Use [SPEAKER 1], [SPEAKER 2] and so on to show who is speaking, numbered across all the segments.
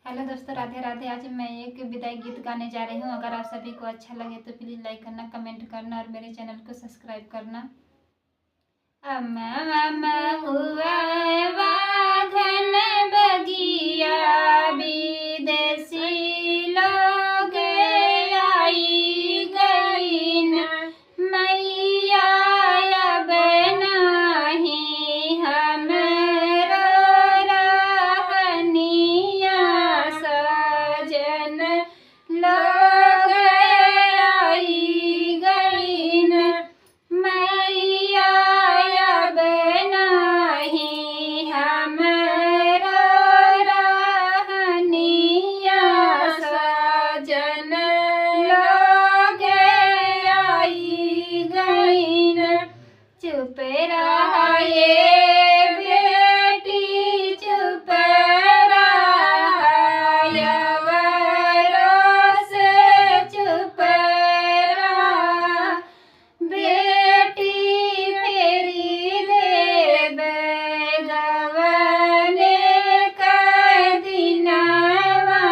[SPEAKER 1] Hello दोस्तों, राधे राधे। आज मैं एक विदाई गीत गाने जा रही हूँ। अगर आप सभी को अच्छा लगे तो प्लीज़ लाइक करना, कमेंट करना और मेरे चैनल को सब्सक्राइब करना। अम्मा हुआ वाघन बगिया, विदेशी लोग आई गई न मैया, अब नाही हमरो रहनिया, सजन लोग आई गई न मैया, अब नाही हमरो रहनिया, सजन लोग आई गई न। चुप रहिए बेटी, चुप रहिए, से चुप रह बेटी, फेरी देबे गवने क दिनवा,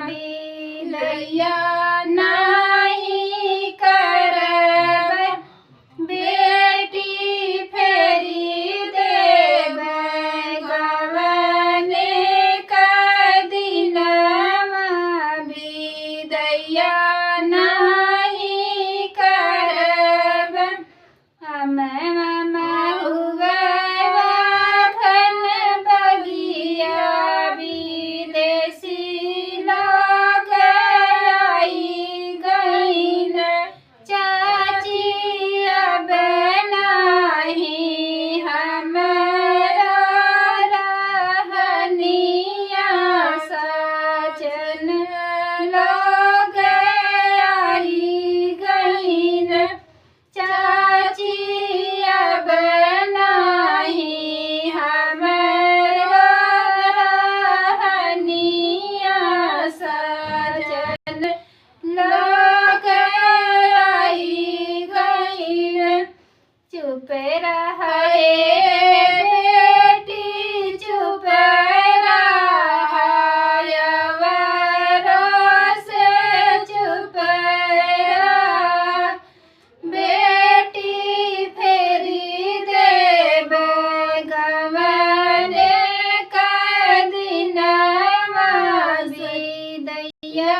[SPEAKER 1] बिदैया नाही करबै बेटी, फेरी देबे गवने क दिनवा, बिदैया नाही करबै। अम्मा हुआ वाघन बगिया, विदेशी लोग आई गई न चाची, अब नाही हमरो रहनिया, सजन लोग आई गई न चाची, अब नाही हमरो रहनिया, सजन लोग आई गई न। चुप रहिए बेटी, चुप रहिए, से चुप रह बेटी, फेरी देबे गवने क दिनवा, बिदैया